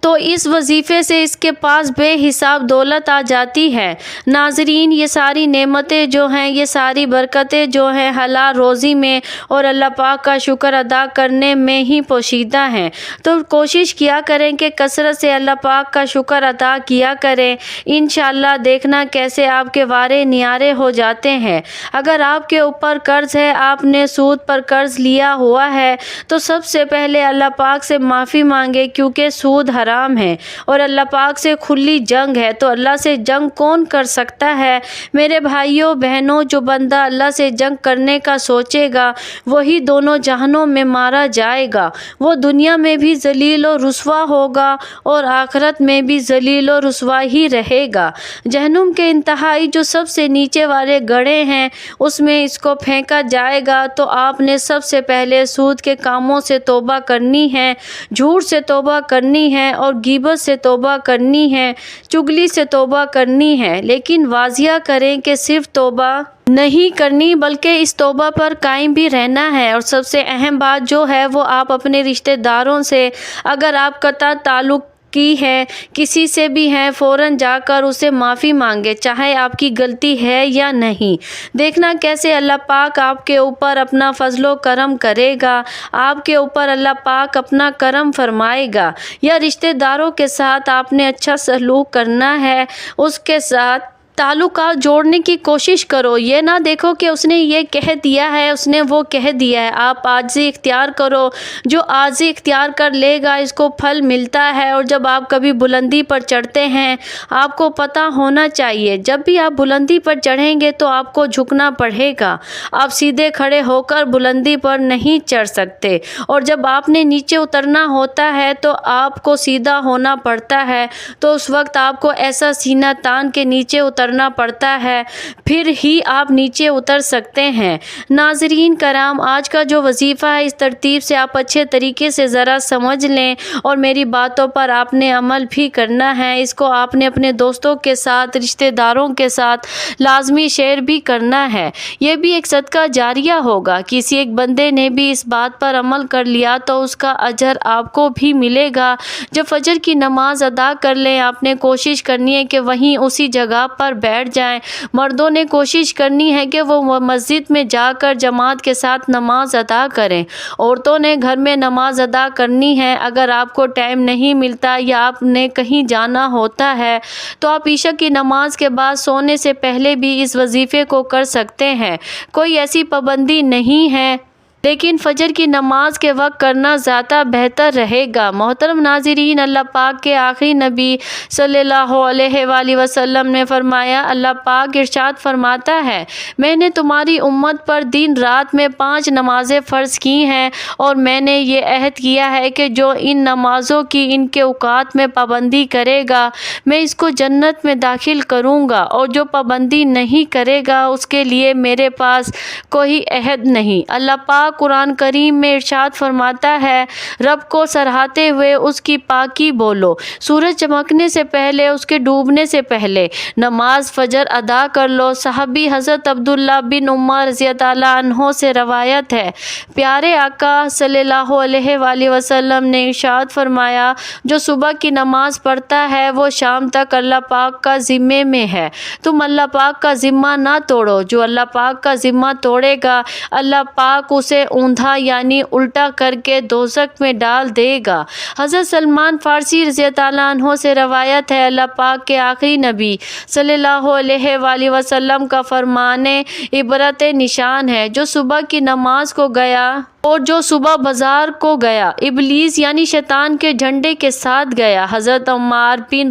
تو اس وظیفے سے اس کے پاس بے حساب دولت آ جاتی ہے۔ ناظرین، یہ ساری نعمتیں جو ہیں، یہ ساری برکتیں جو ہیں حلال روزی میں اور اللہ پاک کا شکر ادا کرنے میں ہی پوشیدہ ہیں۔ تو کوشش کیا کریں کہ کثرت سے اللہ پاک کا شکر ادا کیا کریں۔ انشاءاللہ دیکھنا کیسے آپ کے وارے نیارے ہو جاتے ہیں۔ اگر آپ کے اوپر قرض ہے، آپ نے سود پر قرض لیا ہوا ہے، تو سب سے پہلے اللہ پاک سے معافی مانگے، کیونکہ سود حرام ہے اور اللہ پاک سے کھلی جنگ ہے۔ تو اللہ سے جنگ کون کر سکتا ہے؟ میرے بھائیوں بہنوں، جو بندہ اللہ سے جنگ کرنے کا سوچے گا وہی دونوں جہانوں میں مارا جائے گا۔ وہ دنیا میں بھی ذلیل و رسوا ہوگا اور آخرت میں بھی ذلیل و رسوا ہی رہے گا۔ جہنم کے انتہائی جو سب سے نیچے والے گڑھے ہیں، اس میں اس کو پھینکا جائے گا۔ تو آپ نے سب سے پہلے سود کے کاموں سے توبہ کرنی ہے، جھوٹ سے توبہ کرنی ہے اور غیبت سے توبہ کرنی ہے، چغلی سے توبہ کرنی ہے۔ لیکن واضح کریں کہ صرف توبہ نہیں کرنی بلکہ اس توبہ پر قائم بھی رہنا ہے۔ اور سب سے اہم بات جو ہے وہ آپ اپنے رشتہ داروں سے، اگر آپ قطع تعلق کی ہے کسی سے بھی ہیں، فوراً جا کر اسے معافی مانگے، چاہے آپ کی غلطی ہے یا نہیں۔ دیکھنا کیسے اللہ پاک آپ کے اوپر اپنا فضل و کرم کرے گا، آپ کے اوپر اللہ پاک اپنا کرم فرمائے گا۔ یا رشتہ داروں کے ساتھ آپ نے اچھا سلوک کرنا ہے، اس کے ساتھ تعلقات جوڑنے کی کوشش کرو۔ یہ نہ دیکھو کہ اس نے یہ کہہ دیا ہے، اس نے وہ کہہ دیا ہے۔ آپ عاجزی اختیار کرو۔ جو عاجزی اختیار کر لے گا اس کو پھل ملتا ہے۔ اور جب آپ کبھی بلندی پر چڑھتے ہیں، آپ کو پتہ ہونا چاہیے جب بھی آپ بلندی پر چڑھیں گے تو آپ کو جھکنا پڑے گا۔ آپ سیدھے کھڑے ہو کر بلندی پر نہیں چڑھ سکتے، اور جب آپ نے نیچے اترنا ہوتا ہے تو آپ کو سیدھا ہونا پڑتا ہے۔ تو اس وقت آپ کو ایسا سینہ تان کے نیچے اترنا پڑتا ہے، پھر ہی آپ نیچے اتر سکتے ہیں۔ ناظرین کرام، آج کا جو وظیفہ ہے اس ترتیب سے آپ اچھے طریقے سے ذرا سمجھ لیں، اور میری باتوں پر آپ نے عمل بھی کرنا ہے۔ اس کو آپ نے اپنے دوستوں کے ساتھ، رشتہ داروں کے ساتھ لازمی شیئر بھی کرنا ہے۔ یہ بھی ایک صدقہ جاریہ ہوگا۔ کسی ایک بندے نے بھی اس بات پر عمل کر لیا تو اس کا اجر آپ کو بھی ملے گا۔ جب فجر کی نماز ادا کر لیں، آپ نے کوشش کرنی ہے کہ وہیں اسی جگہ پر بیٹھ جائیں۔ مردوں نے کوشش کرنی ہے کہ وہ مسجد میں جا کر جماعت کے ساتھ نماز ادا کریں۔ عورتوں نے گھر میں نماز ادا کرنی ہے۔ اگر آپ کو ٹائم نہیں ملتا یا آپ نے کہیں جانا ہوتا ہے تو آپ عشاء کی نماز کے بعد سونے سے پہلے بھی اس وظیفے کو کر سکتے ہیں۔ کوئی ایسی پابندی نہیں ہے، لیکن فجر کی نماز کے وقت کرنا زیادہ بہتر رہے گا۔ محترم ناظرین، اللہ پاک کے آخری نبی صلی اللہ علیہ وآلہ وسلم نے فرمایا، اللہ پاک ارشاد فرماتا ہے، میں نے تمہاری امت پر دن رات میں 5 نمازیں فرض کی ہیں، اور میں نے یہ عہد کیا ہے کہ جو ان نمازوں کی ان کے اوقات میں پابندی کرے گا میں اس کو جنت میں داخل کروں گا، اور جو پابندی نہیں کرے گا اس کے لیے میرے پاس کوئی عہد نہیں۔ اللہ پاک قرآن کریم میں ارشاد فرماتا ہے، رب کو سراہتے ہوئے اس کی پاکی بولو، سورج چمکنے سے پہلے، اس کے ڈوبنے سے پہلے نماز فجر ادا کر لو۔ صحابی حضرت عبداللہ بن عمر رضی اللہ عنہ سے روایت ہے، پیارے آقا صلی اللہ علیہ وآلہ وسلم نے ارشاد فرمایا، جو صبح کی نماز پڑھتا ہے وہ شام تک اللہ پاک کا ذمے میں ہے۔ تم اللہ پاک کا ذمہ نہ توڑو۔ جو اللہ پاک کا ذمہ توڑے گا اللہ پاک اسے اوندھا یعنی الٹا کر کے دوزخ میں ڈال دے گا۔ حضرت سلمان فارسی رضی اللہ عنہ سے روایت ہے، اللہ پاک کے آخری نبی صلی اللہ علیہ وآلہ وسلم کا فرمان عبرت نشان ہے، جو صبح کی نماز کو گیا اور جو صبح بازار کو گیا، ابلیس یعنی شیطان کے جھنڈے کے ساتھ گیا۔ حضرت عمار بن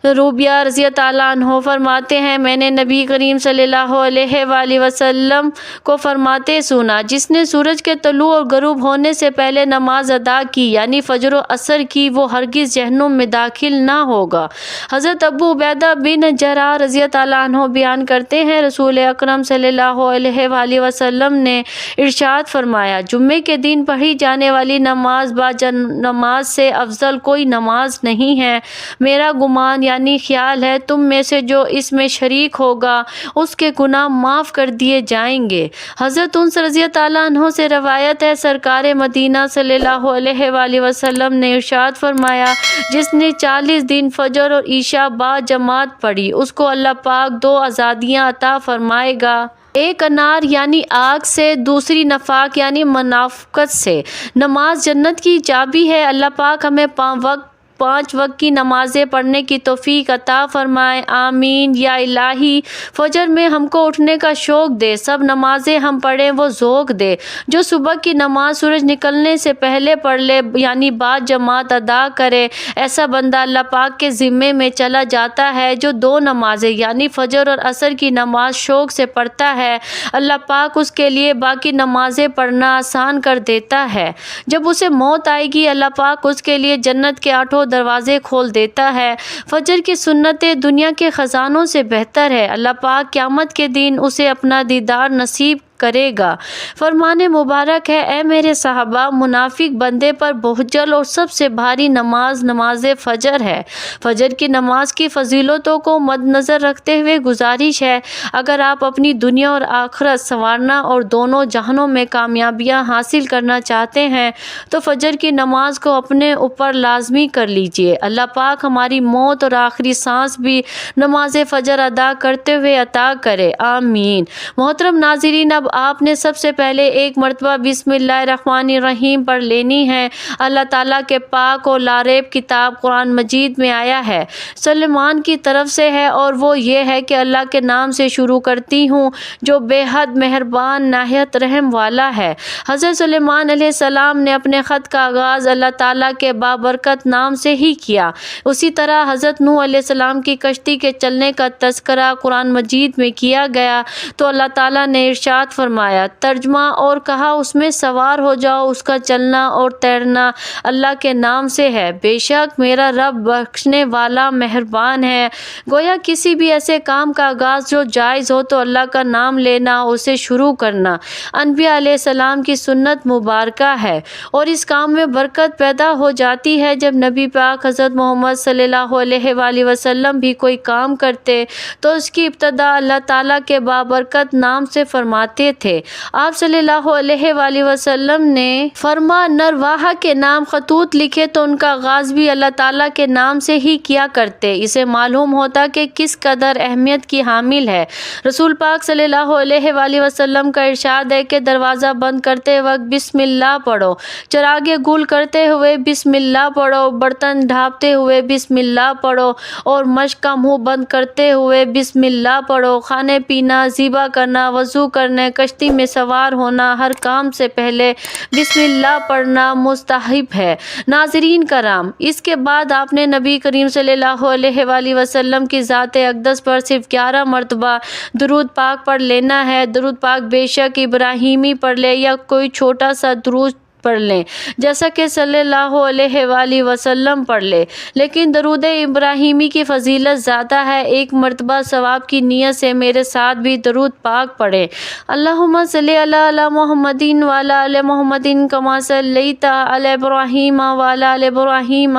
ربیہ رضی اللہ عنہ فرماتے ہیں، میں نے نبی کریم صلی اللہ علیہ وآلہ وسلم کو فرماتے سنا، جس نے سورج کے طلوع اور غروب ہونے سے پہلے نماز ادا کی یعنی فجر و عصر کی، وہ ہرگز جہنم میں داخل نہ ہوگا۔ حضرت ابو عبیدہ بن جراح رضی اللہ عنہ بیان کرتے ہیں، رسول اکرم صلی اللہ علیہ وآلہ وسلم نے ارشاد فرمایا، جمعے کے دن پڑھی جانے والی نماز نماز سے افضل کوئی نماز نہیں ہے۔ میرا گمان یعنی خیال ہے تم میں سے جو اس میں شریک ہوگا اس کے گناہ معاف کر دیے جائیں گے۔ حضرت انس رضی اللہ عنہ سے روایت ہے، سرکار مدینہ صلی اللہ علیہ وآلہ وسلم نے ارشاد فرمایا، جس نے 40 دن فجر اور عشاء با جماعت پڑھی اس کو اللہ پاک 2 آزادیاں عطا فرمائے گا، ایک انار یعنی آگ سے، دوسری نفاق یعنی منافقت سے۔ نماز جنت کی چابی ہے۔ اللہ پاک ہمیں 5 وقت کی نمازیں پڑھنے کی توفیق عطا فرمائے، آمین یا الہی۔ فجر میں ہم کو اٹھنے کا شوق دے، سب نمازیں ہم پڑھیں وہ ذوق دے۔ جو صبح کی نماز سورج نکلنے سے پہلے پڑھ لے یعنی بعد جماعت ادا کرے، ایسا بندہ اللہ پاک کے ذمے میں چلا جاتا ہے۔ جو 2 نمازیں یعنی فجر اور عصر کی نماز شوق سے پڑھتا ہے، اللہ پاک اس کے لیے باقی نمازیں پڑھنا آسان کر دیتا ہے۔ جب اسے موت آئے گی اللہ پاک اس کے لیے جنت کے 8 دروازے کھول دیتا ہے۔ فجر کی سنتیں دنیا کے خزانوں سے بہتر ہے۔ اللہ پاک قیامت کے دن اسے اپنا دیدار نصیب کرے گا۔ فرمان مبارک ہے، اے میرے صحابہ، منافق بندے پر بہجل اور سب سے بھاری نماز فجر ہے۔ فجر کی نماز کی فضیلتوں کو مد نظر رکھتے ہوئے گزارش ہے، اگر آپ اپنی دنیا اور آخرت سنوارنا اور دونوں جہانوں میں کامیابیاں حاصل کرنا چاہتے ہیں تو فجر کی نماز کو اپنے اوپر لازمی کر لیجئے۔ اللہ پاک ہماری موت اور آخری سانس بھی نماز فجر ادا کرتے ہوئے عطا کرے، آمین۔ محترم ناظرین، اب آپ نے سب سے پہلے ایک مرتبہ بسم اللہ الرحمن الرحیم پڑھ لینی ہے۔ اللہ تعالیٰ کے پاک اور لاریب کتاب قرآن مجید میں آیا ہے، سلیمان کی طرف سے ہے، اور وہ یہ ہے کہ اللہ کے نام سے شروع کرتی ہوں جو بے حد مہربان نہایت رحم والا ہے۔ حضرت سلیمان علیہ السلام نے اپنے خط کا آغاز اللہ تعالیٰ کے بابرکت نام سے ہی کیا۔ اسی طرح حضرت نوح علیہ السلام کی کشتی کے چلنے کا تذکرہ قرآن مجید میں کیا گیا تو اللہ تعالیٰ نے ارشاد فرمایا، ترجمہ، اور کہا اس میں سوار ہو جاؤ، اس کا چلنا اور تیرنا اللہ کے نام سے ہے، بے شک میرا رب بخشنے والا مہربان ہے۔ گویا کسی بھی ایسے کام کا آغاز جو جائز ہو تو اللہ کا نام لینا، اسے شروع کرنا انبیاء علیہ السلام کی سنت مبارکہ ہے، اور اس کام میں برکت پیدا ہو جاتی ہے۔ جب نبی پاک حضرت محمد صلی اللہ علیہ وآلہ وسلم بھی کوئی کام کرتے تو اس کی ابتدا اللہ تعالیٰ کے بابرکت نام سے فرماتے تھے۔ آپ صلی اللہ علیہ وآلہ وسلم نے فرما نرواہ کے نام خطوط لکھے تو ان کا آغاز بھی اللہ تعالیٰ کے نام سے ہی کیا کرتے۔ اسے معلوم ہوتا کہ کس قدر اہمیت کی حامل ہے۔ رسول پاک صلی اللہ علیہ وآلہ وسلم کا ارشاد ہے کہ دروازہ بند کرتے وقت بسم اللہ پڑھو، چراغ گل کرتے ہوئے بسم اللہ پڑھو، برتن ڈھانپتے ہوئے بسم اللہ پڑھو، اور مشق کا منہ بند کرتے ہوئے بسم اللہ پڑھو۔ کھانے پینا، ذبح کرنا، وضو کرنے، کشتی میں سوار ہونا، ہر کام سے پہلے بسم اللہ پڑھنا مستحب ہے۔ ناظرین کرام، اس کے بعد آپ نے نبی کریم صلی اللہ علیہ وآلہ وسلم کی ذات اقدس پر صرف 11 مرتبہ درود پاک پڑھ لینا ہے۔ درود پاک بے شک ابراہیمی پڑھ لے یا کوئی چھوٹا سا درود پڑھ لیں جیسا کہ صلی اللہ علیہ وآلہ وسلم پڑھ لے، لیکن درود ابراہیمی کی فضیلت زیادہ ہے۔ ایک مرتبہ ثواب کی نیت سے میرے ساتھ بھی درود پاک پڑھیں۔ اللہم صلی علی محمد وعلی آل محمد کما صلیت علی ابراہیم وعلی آل ابراہیم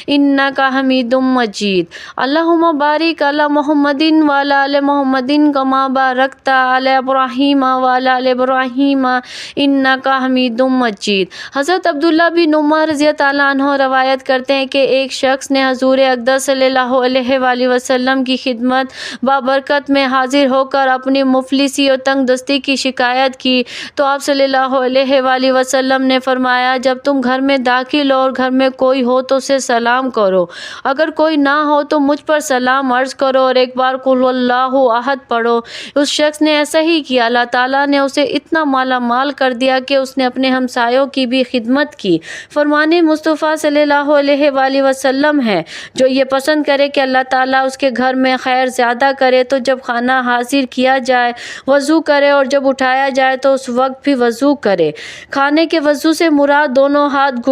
انک حمید مجید۔ اللہم بارک علی محمد وعلی آل محمد کما بارکت علی ابراہیم وعلی آل ابراہیم انک حمید مجید۔ حضرت عبداللہ بن عمر رضی اللہ عنہ روایت کرتے ہیں کہ ایک شخص نے حضور اقدس صلی اللہ علیہ وآلہ وسلم کی خدمت بابرکت میں حاضر ہو کر اپنی مفلسی اور تنگ دستی کی شکایت کی تو آپ صلی اللہ علیہ وآلہ وسلم نے فرمایا، جب تم گھر میں داخل ہو اور گھر میں کوئی ہو تو اسے سلام کرو، اگر کوئی نہ ہو تو مجھ پر سلام عرض کرو اور ایک بار قل اللہ احد پڑھو۔ اس شخص نے ایسا ہی کیا، اللہ تعالیٰ نے اسے اتنا مالا مال کر دیا کہ اس نے اپنے ہمسایوں کی کی بھی خدمت کی۔ فرمان مصطفیٰ صلی اللہ علیہ وآلہ وسلم ہے، جو یہ پسند کرے کہ اللہ تعالیٰ اس کے گھر میں خیر زیادہ کرے تو جب کھانا حاضر کیا جائے وضو کرے، اور جب اٹھایا جائے تو اس وقت بھی وضو کرے۔ کھانے کے وضو سے مراد دونوں ہاتھ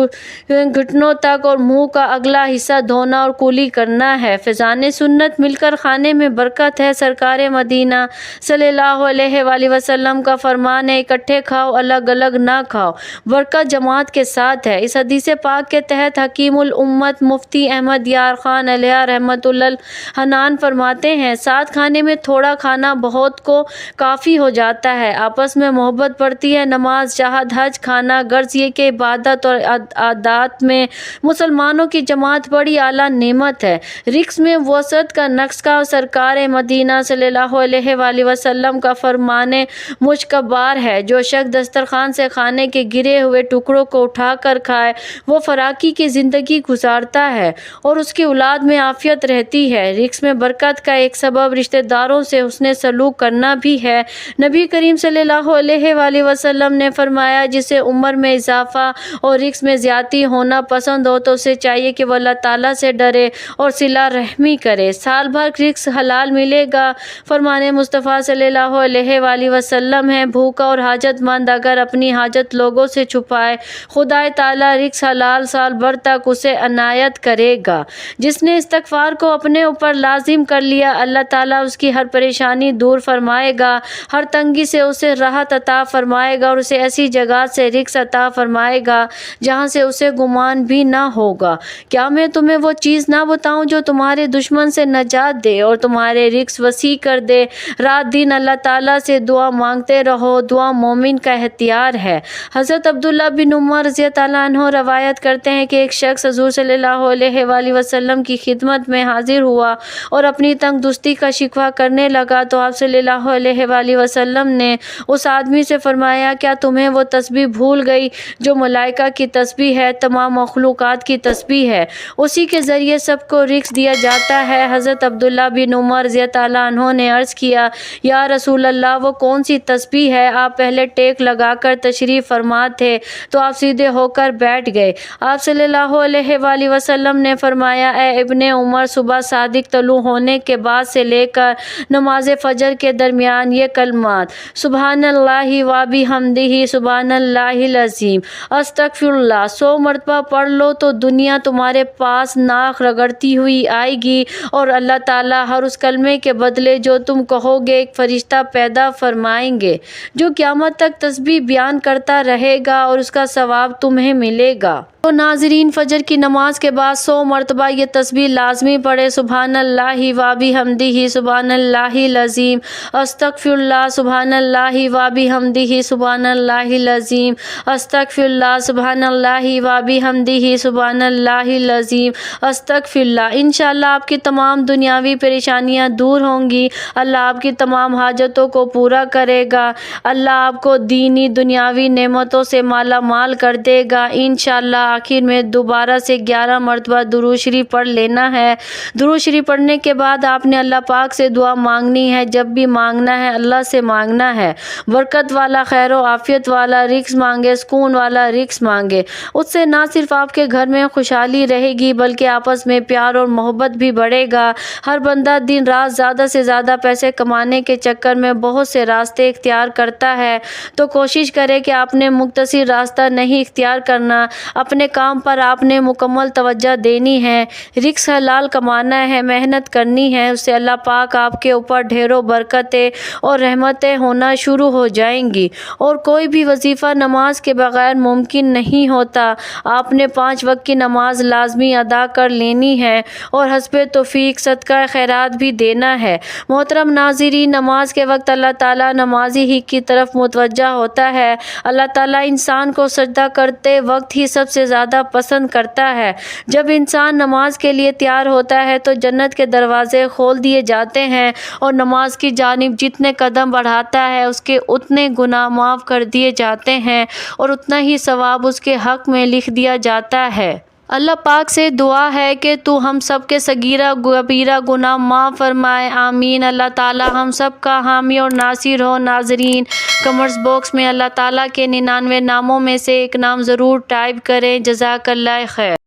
گھٹنوں تک اور منہ کا اگلا حصہ دھونا اور کولی کرنا ہے۔ فیضان سنت مل کر کھانے میں برکت ہے۔ سرکار مدینہ صلی اللہ علیہ وآلہ وسلم کا فرمان ہے، اکٹھے کھاؤ، الگ الگ نہ کھاؤ، برکت جماعت کے ساتھ ہے۔ اس حدیث پاک کے تحت حکیم الامت مفتی احمد یار خان علیہ رحمۃ الحنان فرماتے ہیں، ساتھ کھانے میں تھوڑا کھانا بہت کو کافی ہو جاتا ہے۔ آپس میں محبت بڑھتی ہے۔ نماز، جہاد، حج، کھانا، غرض یہ کہ عبادت اور عادات میں مسلمانوں کی جماعت بڑی اعلیٰ نعمت ہے۔ رزق میں وسعت کا نسخہ سرکار مدینہ صلی اللہ علیہ وآلہ وسلم کا فرمان مجتبار ہے، جو شخص دسترخوان سے کھانے کے گرے ہوئے ٹکڑوں کو اٹھا کر کھائے وہ فراخی کی زندگی گزارتا ہے اور اس کی اولاد میں عافیت رہتی ہے۔ رزق میں برکت کا ایک سبب رشتہ داروں سے حسن سلوک کرنا بھی ہے۔ نبی کریم صلی اللہ علیہ وآلہ وسلم نے فرمایا، جسے عمر میں اضافہ اور رزق میں زیادتی ہونا پسند ہو تو اسے چاہیے کہ وہ اللہ تعالیٰ سے ڈرے اور صلہ رحمی کرے۔ سال بھر رزق حلال ملے گا۔ فرمان مصطفیٰ صلی اللہ علیہ وآلہ وسلم ہے، بھوکا اور حاجت مند اگر اپنی حاجت لوگوں سے چھپائے، خدا تعالیٰ رزق حلال سال بھر تک اسے عنایت کرے گا۔ جس نے استغفار کو اپنے اوپر لازم کر لیا، اللہ تعالیٰ اس کی ہر پریشانی دور فرمائے گا، ہر تنگی سے اسے راحت عطا فرمائے گا اور اسے ایسی جگہ سے رزق عطا فرمائے گا جہاں سے اسے گمان بھی نہ ہوگا۔ کیا میں تمہیں وہ چیز نہ بتاؤں جو تمہارے دشمن سے نجات دے اور تمہارے رزق وسیع کر دے؟ رات دن اللہ تعالیٰ سے دعا مانگتے رہو، دعا مومن کا اختیار ہے۔ حضرت عبداللہ بن عمر رضی اللہ عنہ روایت کرتے ہیں کہ ایک شخص حضور صلی اللہ علیہ وآلہ وسلم کی خدمت میں حاضر ہوا اور اپنی تنگ دستی کا شکوہ کرنے لگا تو آپ صلی اللہ علیہ وآلہ وسلم نے اس آدمی سے فرمایا، کیا تمہیں وہ تسبیح بھول گئی جو ملائکہ کی تسبیح ہے، تمام مخلوقات کی تسبیح ہے، اسی کے ذریعے سب کو رزق دیا جاتا ہے؟ حضرت عبداللہ بن عمر رضی اللہ عنہ نے عرض کیا، یا رسول اللہ، وہ کون سی تسبیح ہے؟ آپ پہلے ٹیک لگا کر تشریف فرما تھے تو آپ سیدھے ہو کر بیٹھ گئے۔ آپ صلی اللہ علیہ وآلہ وسلم نے فرمایا، اے ابن عمر، صبح صادق طلوع ہونے کے بعد سے لے کر نماز فجر کے درمیان یہ کلمات سبحان اللہ و بحمدہ سبحان اللہ العظیم استغفر اللہ 100 مرتبہ پڑھ لو تو دنیا تمہارے پاس ناک رگڑتی ہوئی آئے گی اور اللہ تعالیٰ ہر اس کلمے کے بدلے جو تم کہو گے ایک فرشتہ پیدا فرمائیں گے جو قیامت تک تسبیح بیان کرتا رہے گا اور اس کا ثواب تمہیں ملے گا۔ تو ناظرین، فجر کی نماز کے بعد 100 مرتبہ یہ تسبیح لازمی پڑھے، سبحان اللہ و بحمدہ سبحان اللہ العظیم استغفر اللہ سبحان اللہ و بحمدہ سبحان اللہ العظیم استغفر اللہ سبحان اللہ و بحمدہ سبحان اللہ العظیم استغفر اللہ۔ انشاءاللہ آپ کی تمام دنیاوی پریشانیاں دور ہوں گی، اللہ آپ کی تمام حاجتوں کو پورا کرے گا، اللہ آپ کو دینی دنیاوی نعمتوں سے مالا مال کر دے گا انشاءاللہ۔ آخر میں دوبارہ سے 11 مرتبہ درود شریف پڑھ لینا ہے۔ درود شریف پڑھنے کے بعد آپ نے اللہ پاک سے دعا مانگنی ہے، جب بھی مانگنا ہے اللہ سے مانگنا ہے، برکت والا، خیر و عافیت والا رزق مانگے، سکون والا رزق مانگے، اس سے نہ صرف آپ کے گھر میں خوشحالی رہے گی بلکہ آپس میں پیار اور محبت بھی بڑھے گا۔ ہر بندہ دن رات زیادہ سے زیادہ پیسے کمانے کے چکر میں بہت سے راستے اختیار کرتا ہے، تو کوشش کرے کہ آپ نے مختصر راستہ نہیں اختیار کرنا، اپنے کام پر آپ نے مکمل توجہ دینی ہے، رزق حلال کمانا ہے، محنت کرنی ہے، اس سے اللہ پاک آپ کے اوپر ڈھیروں برکتیں اور رحمتیں ہونا شروع ہو جائیں گی، اور کوئی بھی وظیفہ نماز کے بغیر ممکن نہیں ہوتا۔ آپ نے 5 وقت کی نماز لازمی ادا کر لینی ہے اور حسب توفیق صدقہ خیرات بھی دینا ہے۔ محترم ناظرین، نماز کے وقت اللہ تعالیٰ نمازی ہی کی طرف متوجہ ہوتا ہے۔ اللہ تعالیٰ انسان کو سجدہ کرتے وقت ہی سب سے زیادہ پسند کرتا ہے۔ جب انسان نماز کے لیے تیار ہوتا ہے تو جنت کے دروازے کھول دیے جاتے ہیں اور نماز کی جانب جتنے قدم بڑھاتا ہے اس کے اتنے گناہ معاف کر دیے جاتے ہیں اور اتنا ہی ثواب اس کے حق میں لکھ دیا جاتا ہے۔ اللہ پاک سے دعا ہے کہ تو ہم سب کے صغیرہ کبیرہ گناہ معاف فرمائے، آمین۔ اللہ تعالی ہم سب کا حامی اور ناصر ہو۔ ناظرین، کمنٹس باکس میں اللہ تعالیٰ کے 99 ناموں میں سے ایک نام ضرور ٹائپ کریں۔ جزاک اللہ خیر۔